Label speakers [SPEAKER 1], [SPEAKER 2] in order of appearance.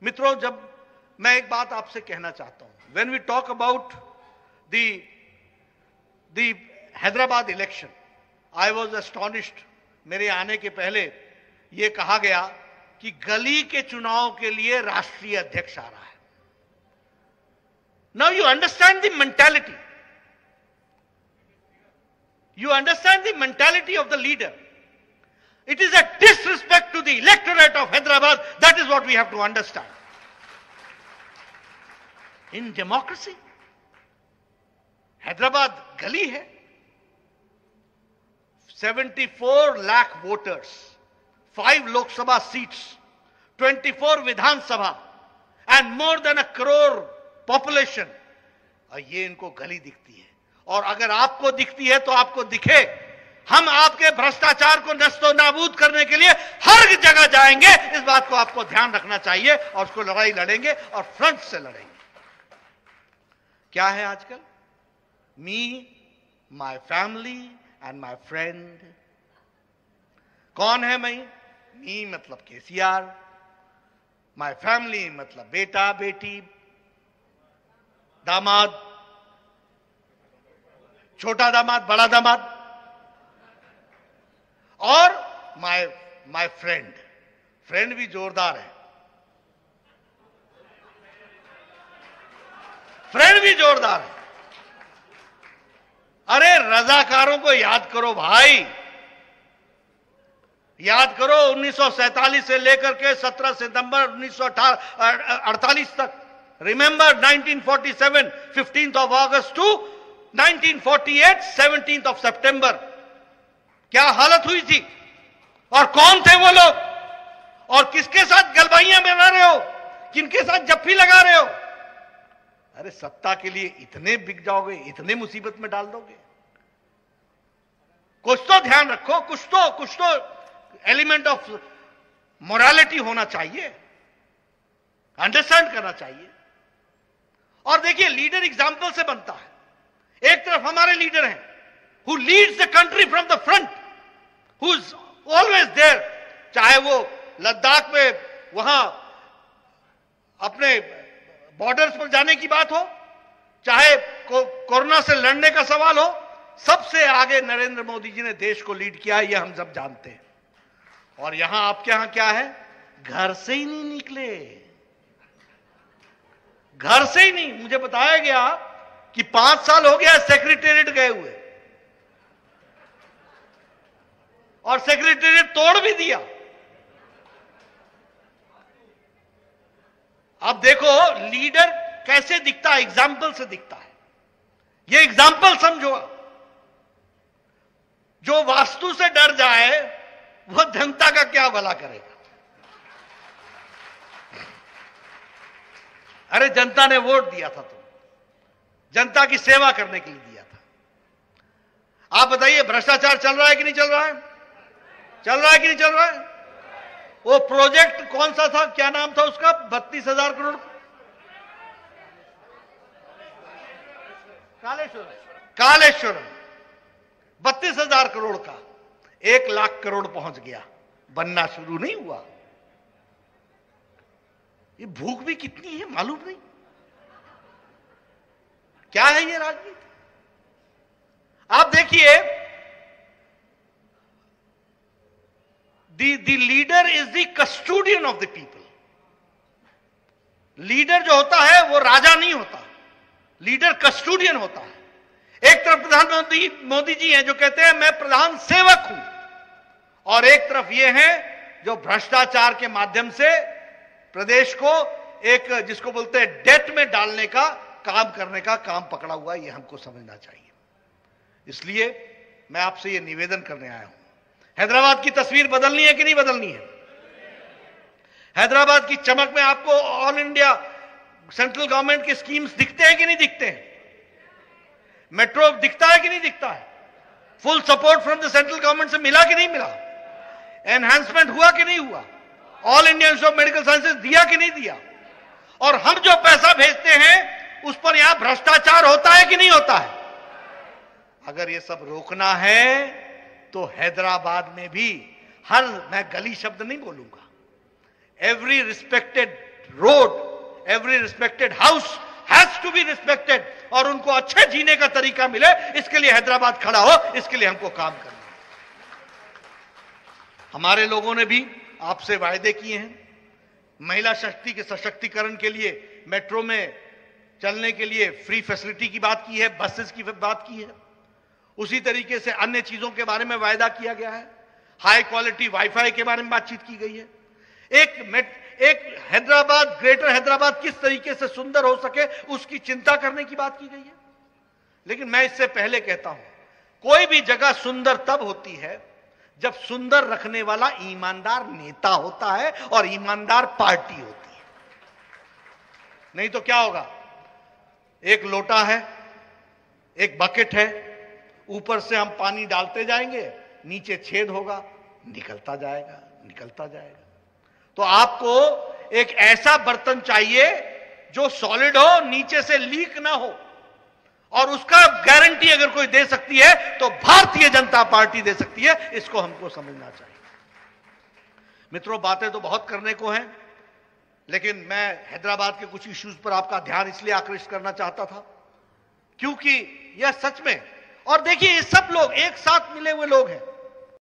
[SPEAKER 1] मित्रों, जब मैं एक बात आपसे कहना चाहता हूं, when we talk about the Hyderabad election, I was astonished. मेरे आने के पहले यह कहा गया कि गली के चुनाव के लिए राष्ट्रीय अध्यक्ष आ रहा है। Now you understand the mentality, you understand the mentality of the leader. It is a disrespect to the electorate of Hyderabad. That is what we have to understand. In democracy, Hyderabad gali hai, 74 lakh voters, 5 Lok Sabha seats, 24 Vidhan Sabha, and more than a crore population. और ये इनको गली दिखती है, और अगर आपको दिखती है तो आपको दिखे। हम आपके भ्रष्टाचार को नस्तो नाबूद करने के लिए हर जगह जाएंगे, इस बात को आपको ध्यान रखना चाहिए, और उसको लड़ाई लड़ेंगे और फ्रंट से लड़ेंगे। क्या है आजकल? Me, my family and my friend. कौन है मैं? मी मतलब केसीआर, माय फैमिली मतलब बेटा बेटी, दामाद, छोटा दामाद, बड़ा दामाद, और माय फ्रेंड। फ्रेंड भी जोरदार है, फ्रेंड भी जोरदार है। अरे रजाकारों को याद करो भाई, याद करो 1947 से लेकर के 17 सितंबर 1948 तक। Remember 1947, 15th of August to 1948, 17th of September। क्या हालत हुई थी, और कौन थे वो लोग, और किसके साथ गलबाइयां बना रहे हो, किनके साथ जप्फी लगा रहे हो? अरे सत्ता के लिए इतने बिक जाओगे, इतने मुसीबत में डाल दोगे? कुछ तो ध्यान रखो, कुछ तो एलिमेंट ऑफ मोरालिटी होना चाहिए, अंडरस्टैंड करना चाहिए। और देखिए, लीडर एग्जाम्पल से बनता है। एक तरफ हमारे लीडर हैं, who leads the country from the front, who's always there, चाहे वो लद्दाख में वहां अपने बॉर्डर्स पर जाने की बात हो, चाहे कोरोना से लड़ने का सवाल हो, सबसे आगे नरेंद्र मोदी जी ने देश को लीड किया है, ये हम सब जानते हैं। और यहां आपके यहां क्या है? घर से ही नहीं निकले, घर से ही नहीं। मुझे बताया गया कि 5 साल हो गया सेक्रेटेरिएट गए हुए, और सेक्रेटेरिएट तोड़ भी दिया। अब देखो लीडर कैसे दिखता है, एग्जाम्पल से दिखता है। ये एग्जाम्पल समझो, जो वास्तु से डर जाए वो जनता का क्या भला करेगा? अरे जनता ने वोट दिया था, तुम जनता की सेवा करने के लिए दिया था। आप बताइए, भ्रष्टाचार चल रहा है कि नहीं चल रहा है? चल रहा है कि नहीं चल रहा है? वो प्रोजेक्ट कौन सा था, क्या नाम था उसका? 32,000 करोड़, कालेश्वरम, 32,000 करोड़ का 1 लाख करोड़ पहुंच गया, बनना शुरू नहीं हुआ। ये भूख भी कितनी है मालूम नहीं। क्या है ये राजनीति? आप देखिए, the leader is the custodian of the people. Leader जो होता है वो राजा नहीं होता, लीडर कस्टोडियन होता है। एक तरफ प्रधानमंत्री मोदी जी हैं जो कहते हैं मैं प्रधान सेवक हूं, और एक तरफ ये हैं जो भ्रष्टाचार के माध्यम से प्रदेश को एक, जिसको बोलते हैं डेट में डालने का काम करने का काम पकड़ा हुआ है। ये हमको समझना चाहिए। इसलिए मैं आपसे ये निवेदन करने आया हूं, हैदराबाद की तस्वीर बदलनी है कि नहीं बदलनी है? हैदराबाद की चमक में आपको ऑल इंडिया सेंट्रल गवर्नमेंट के स्कीम्स दिखते हैं कि नहीं दिखते हैं? मेट्रो दिखता है कि नहीं दिखता है? Full support from the central government से मिला कि नहीं मिला? एनहांसमेंट हुआ कि नहीं हुआ? All India institute of medical sciences दिया कि नहीं दिया? और हम जो पैसा भेजते हैं उस पर यहां भ्रष्टाचार होता है कि नहीं होता है? अगर ये सब रोकना है तो हैदराबाद में भी मैं गली शब्द नहीं बोलूंगा, every respected road, every respected house has to be respected, और उनको अच्छे जीने का तरीका मिले, इसके लिए हैदराबाद खड़ा हो, इसके लिए हमको काम करना है। हमारे लोगों ने भी आपसे वायदे किए हैं, महिला शक्ति के सशक्तिकरण के लिए मेट्रो में चलने के लिए फ्री फैसिलिटी की बात की है, बसेस की बात की है, उसी तरीके से अन्य चीजों के बारे में वायदा किया गया है, हाई क्वालिटी वाईफाई के बारे में बातचीत की गई है, एक हैदराबाद, ग्रेटर हैदराबाद किस तरीके से सुंदर हो सके उसकी चिंता करने की बात की गई है। लेकिन मैं इससे पहले कहता हूं, कोई भी जगह सुंदर तब होती है जब सुंदर रखने वाला ईमानदार नेता होता है और ईमानदार पार्टी होती है। नहीं तो क्या होगा, एक लोटा है, एक बकेट है, ऊपर से हम पानी डालते जाएंगे, नीचे छेद होगा, निकलता जाएगा निकलता जाएगा। तो आपको एक ऐसा बर्तन चाहिए जो सॉलिड हो, नीचे से लीक ना हो, और उसका गारंटी अगर कोई दे सकती है तो भारतीय जनता पार्टी दे सकती है। इसको हमको समझना चाहिए। मित्रों, बातें तो बहुत करने को हैं, लेकिन मैं हैदराबाद के कुछ इश्यूज पर आपका ध्यान इसलिए आकृष्ट करना चाहता था क्योंकि यह सच में, और देखिए ये सब लोग एक साथ मिले हुए लोग हैं,